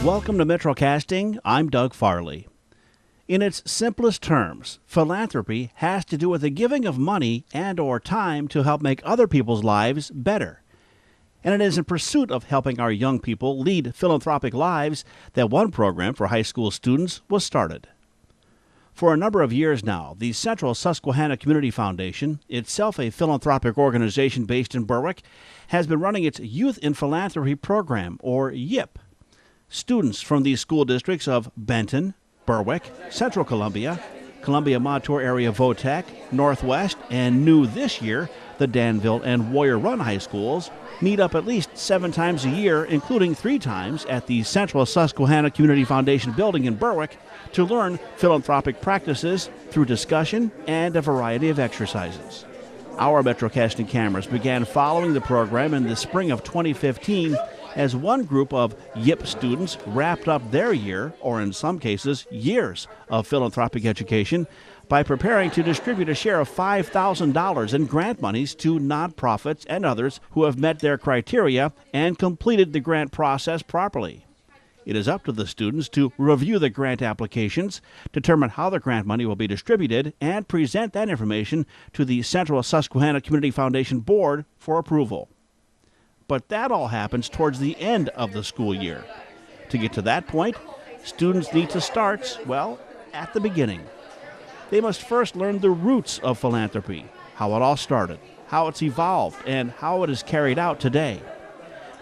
Welcome to Metrocasting. I'm Doug Farley. In its simplest terms, philanthropy has to do with the giving of money and or time to help make other people's lives better. And it is in pursuit of helping our young people lead philanthropic lives that one program for high school students was started. For a number of years now, the Central Susquehanna Community Foundation, itself a philanthropic organization based in Berwick, has been running its Youth in Philanthropy program, or YIP. Students from these school districts of Benton, Berwick, Central Columbia, Columbia-Montour area Votech, Northwest, and new this year, the Danville and Warrior Run high schools, meet up at least 7 times a year, including 3 times at the Central Susquehanna Community Foundation building in Berwick, to learn philanthropic practices through discussion and a variety of exercises. Our Metrocasting cameras began following the program in the spring of 2015 as one group of YIP students wrapped up their year, or in some cases years, of philanthropic education by preparing to distribute a share of $5,000 in grant monies to nonprofits and others who have met their criteria and completed the grant process properly. It is up to the students to review the grant applications, determine how the grant money will be distributed, and present that information to the Central Susquehanna Community Foundation Board for approval. But that all happens towards the end of the school year. To get to that point, students need to start, well, at the beginning. They must first learn the roots of philanthropy, how it all started, how it's evolved, and how it is carried out today.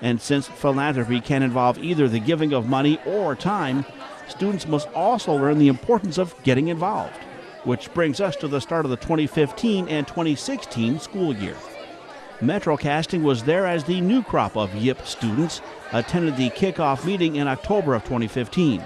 And since philanthropy can involve either the giving of money or time, students must also learn the importance of getting involved, which brings us to the start of the 2015 and 2016 school year. Metrocasting was there as the new crop of YIP students attended the kickoff meeting in October of 2015.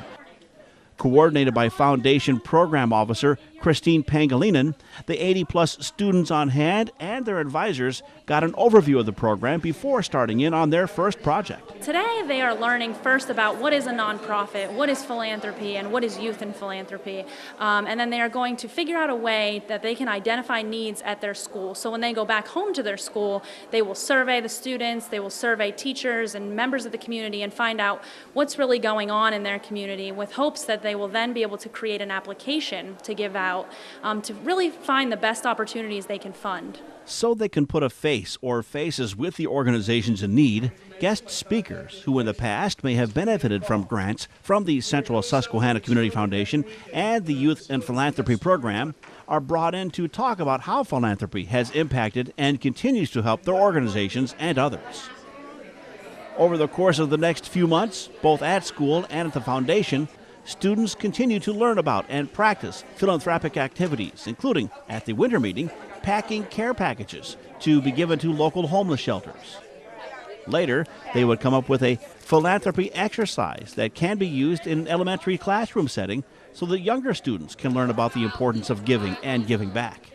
Coordinated by Foundation Program Officer Christine Pangilinan, the 80-plus students on hand and their advisors got an overview of the program before starting in on their first project. Today they are learning first about what is a nonprofit, what is philanthropy, and what is youth in philanthropy. And then they are going to figure out a way that they can identify needs at their school. So when they go back home to their school, they will survey the students, they will survey teachers and members of the community and find out what's really going on in their community, with hopes that they will then be able to create an application to give out to really find the best opportunities they can fund. So they can put a face or faces with the organizations in need, guest speakers who in the past may have benefited from grants from the Central Susquehanna Community Foundation and the Youth and Philanthropy Program are brought in to talk about how philanthropy has impacted and continues to help their organizations and others. Over the course of the next few months, both at school and at the foundation, students continue to learn about and practice philanthropic activities, including, at the winter meeting, packing care packages to be given to local homeless shelters. Later, they would come up with a philanthropy exercise that can be used in an elementary classroom setting so that younger students can learn about the importance of giving and giving back.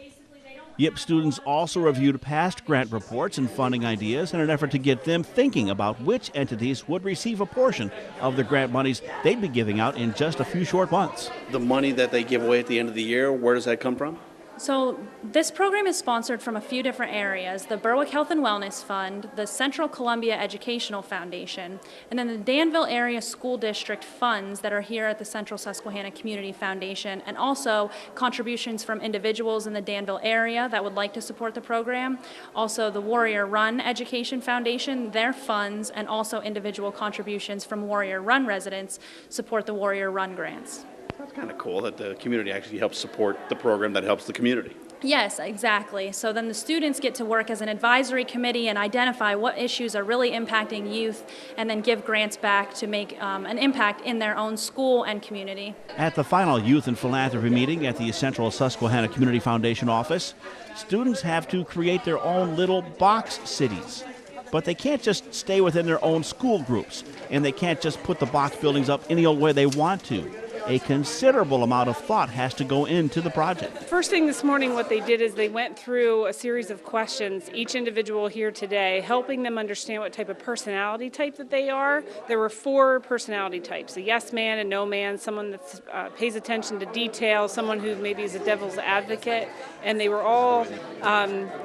YIP students also reviewed past grant reports and funding ideas in an effort to get them thinking about which entities would receive a portion of the grant monies they'd be giving out in just a few short months. The money that they give away at the end of the year, where does that come from? So this program is sponsored from a few different areas: the Berwick Health and Wellness Fund, the Central Columbia Educational Foundation, and then the Danville Area School District funds that are here at the Central Susquehanna Community Foundation, and also contributions from individuals in the Danville area that would like to support the program. Also the Warrior Run Education Foundation, their funds, and also individual contributions from Warrior Run residents support the Warrior Run grants. That's kind of cool that the community actually helps support the program that helps the community. Yes, exactly. So then the students get to work as an advisory committee and identify what issues are really impacting youth, and then give grants back to make an impact in their own school and community. At the final Youth and Philanthropy meeting at the Central Susquehanna Community Foundation office, students have to create their own little box cities. But they can't just stay within their own school groups, and they can't just put the box buildings up any old way they want to. a considerable amount of thought has to go into the project. First thing this morning, what they did is they went through a series of questions, each individual here today, helping them understand what type of personality type that they are. There were 4 personality types: a yes man, a no man, someone that pays attention to detail, someone who maybe is a devil's advocate, and they were all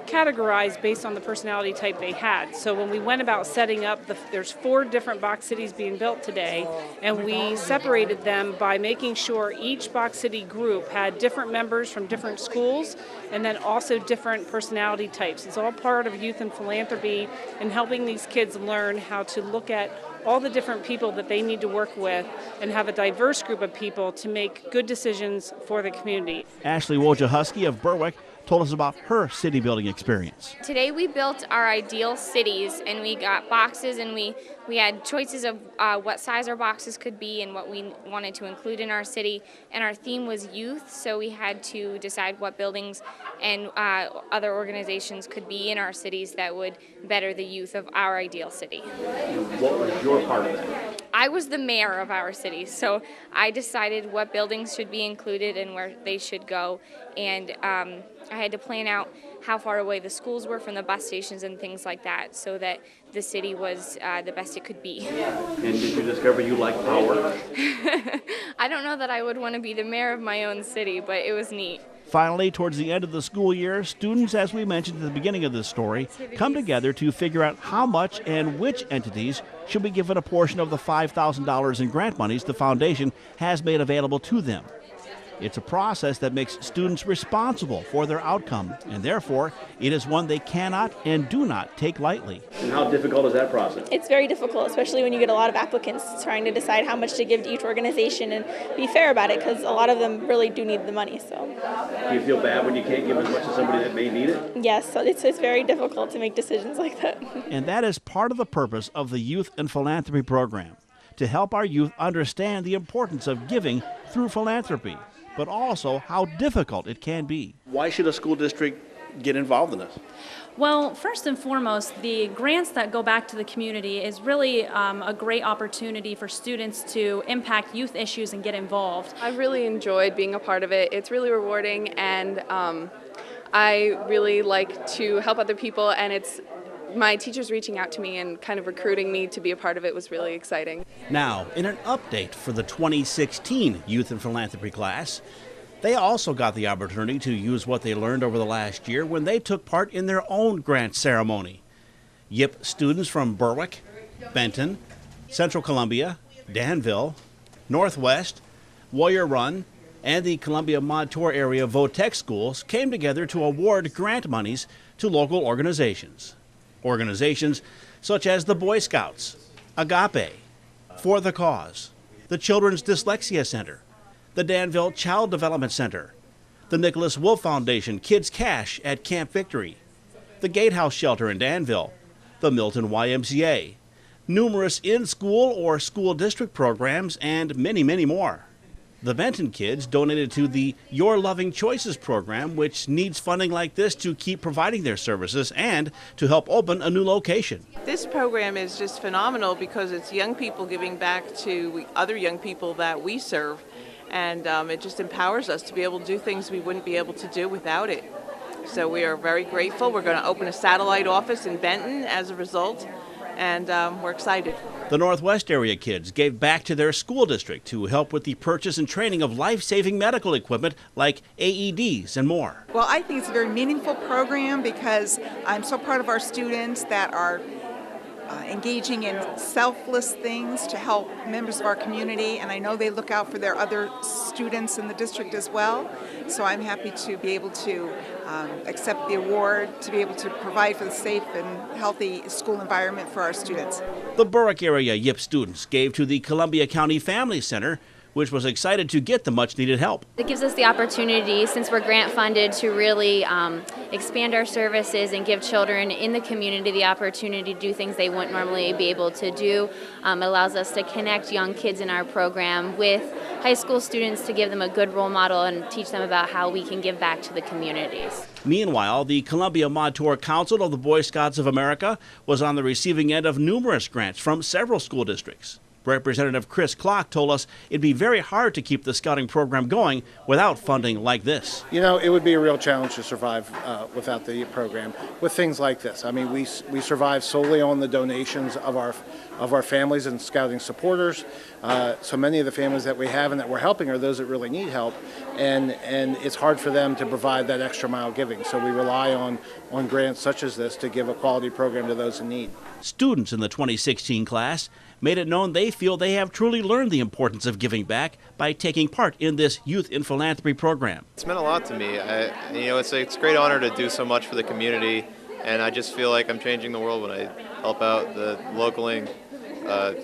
categorized based on the personality type they had. So when we went about setting up, there's 4 different box cities being built today, and we separated them by making sure each box city group had different members from different schools and then also different personality types. It's all part of youth and philanthropy and helping these kids learn how to look at all the different people that they need to work with and have a diverse group of people to make good decisions for the community. Ashley Wojciechowski of Berwick told us about her city building experience. Today we built our ideal cities, and we got boxes, and we had choices of what size our boxes could be and what we wanted to include in our city, and our theme was youth, so we had to decide what buildings and other organizations could be in our cities that would better the youth of our ideal city. What was your part of that? I was the mayor of our city, so I decided what buildings should be included and where they should go, and I had to plan out how far away the schools were from the bus stations and things like that so that the city was the best it could be. And did you discover you like power? I don't know that I would want to be the mayor of my own city, but it was neat. Finally, towards the end of the school year, students, as we mentioned at the beginning of this story, come together to figure out how much and which entities should be given a portion of the $5,000 in grant monies the foundation has made available to them. It's a process that makes students responsible for their outcome, and therefore it is one they cannot and do not take lightly. And how difficult is that process? It's very difficult, especially when you get a lot of applicants trying to decide how much to give to each organization and be fair about it, because a lot of them really do need the money. So, Do you feel bad when you can't give as much to somebody that may need it? yes, so it's very difficult to make decisions like that. And that is part of the purpose of the Youth and Philanthropy Program, to help our youth understand the importance of giving through philanthropy, but also how difficult it can be. Why should a school district get involved in this? Well, first and foremost, the grants that go back to the community is really a great opportunity for students to impact youth issues and get involved. I've really enjoyed being a part of it. It's really rewarding, and I really like to help other people, and it's my teachers reaching out to me and kind of recruiting me to be a part of it was really exciting. Now, in an update for the 2016 Youth and Philanthropy class, they also got the opportunity to use what they learned over the last year when they took part in their own grant ceremony. YIP students from Berwick, Benton, Central Columbia, Danville, Northwest, Warrior Run, and the Columbia Montour area Votech schools came together to award grant monies to local organizations. Organizations such as the Boy Scouts, Agape, For the Cause, the Children's Dyslexia Center, the Danville Child Development Center, the Nicholas Wolf Foundation Kids Cash at Camp Victory, the Gatehouse Shelter in Danville, the Milton YMCA, numerous in-school or school district programs, and many, many more. The Benton kids donated to the Your Loving Choices program, which needs funding like this to keep providing their services and to help open a new location. This program is just phenomenal because it's young people giving back to other young people that we serve, and it just empowers us to be able to do things we wouldn't be able to do without it. So we are very grateful. We're going to open a satellite office in Benton as a result, and we're excited. The Northwest area kids gave back to their school district to help with the purchase and training of life-saving medical equipment like AEDs and more. Well, I think it's a very meaningful program because I'm so proud of our students that are engaging in selfless things to help members of our community, and I know they look out for their other students in the district as well. So I'm happy to be able to accept the award, to be able to provide for the safe and healthy school environment for our students. The Berwick area YIP students gave to the Columbia County Family Center, which was excited to get the much-needed help. It gives us the opportunity, since we're grant funded, to really expand our services and give children in the community the opportunity to do things they wouldn't normally be able to do. It allows us to connect young kids in our program with high school students to give them a good role model and teach them about how we can give back to the communities. Meanwhile, the Columbia Montour Council of the Boy Scouts of America was on the receiving end of numerous grants from several school districts. Representative Chris Klock told us it'd be very hard to keep the scouting program going without funding like this. You know, it would be a real challenge to survive without the program with things like this. I mean, we survive solely on the donations of our families and scouting supporters. So many of the families that we have and that we're helping are those that really need help, and it's hard for them to provide that extra mile giving. So we rely on grants such as this to give a quality program to those in need. Students in the 2016 class made it known they feel they have truly learned the importance of giving back by taking part in this Youth in Philanthropy program. It's meant a lot to me. It's a great honor to do so much for the community, and I just feel like I'm changing the world when I help out the local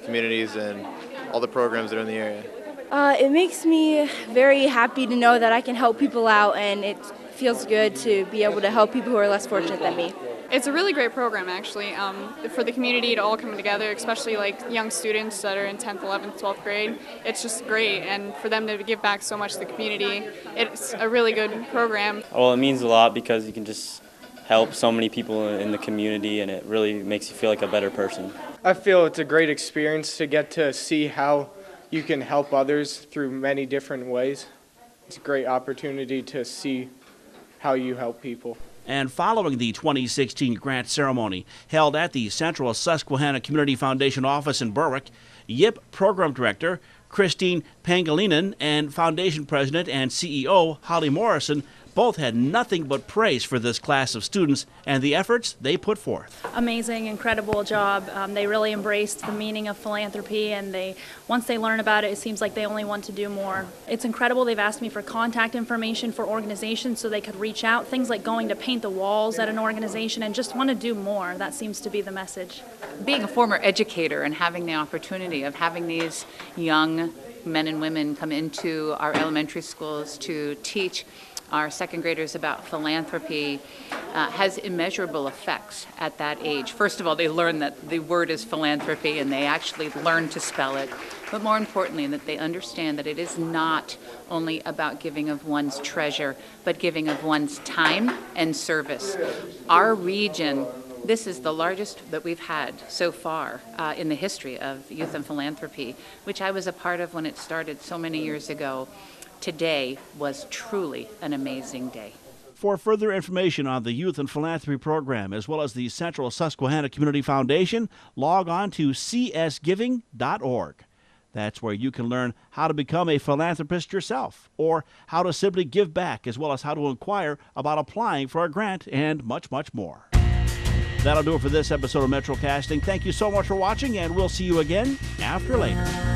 communities and all the programs that are in the area. It makes me very happy to know that I can help people out, and it feels good to be able to help people who are less fortunate than me. It's a really great program, actually, for the community to all come together, especially like young students that are in 10th, 11th, 12th grade. It's just great, and for them to give back so much to the community, it's a really good program. Well, it means a lot because you can just help so many people in the community, and it really makes you feel like a better person. I feel it's a great experience to get to see how you can help others through many different ways. It's a great opportunity to see how you help people. And following the 2016 grant ceremony held at the Central Susquehanna Community Foundation office in Berwick, YIP Program Director Christine Pangilinan and Foundation President and CEO Holly Morrison both had nothing but praise for this class of students and the efforts they put forth. Amazing, incredible job. They really embraced the meaning of philanthropy, and once they learn about it, it seems like they only want to do more. It's incredible. They've asked me for contact information for organizations so they could reach out, things like going to paint the walls at an organization and just want to do more. That seems to be the message. Being a former educator and having the opportunity of having these young men and women come into our elementary schools to teach our second graders about philanthropy has immeasurable effects at that age. First of all, they learn that the word is philanthropy and they actually learn to spell it. But more importantly, that they understand that it is not only about giving of one's treasure, but giving of one's time and service. Our region, this is the largest that we've had so far in the history of Youth and Philanthropy, which I was a part of when it started so many years ago. Today was truly an amazing day. For further information on the Youth and Philanthropy Program, as well as the Central Susquehanna Community Foundation, log on to csgiving.org. That's where you can learn how to become a philanthropist yourself, or how to simply give back, as well as how to inquire about applying for a grant, and much, much more. That'll do it for this episode of MetroCasting. Thank you so much for watching, and we'll see you again after later.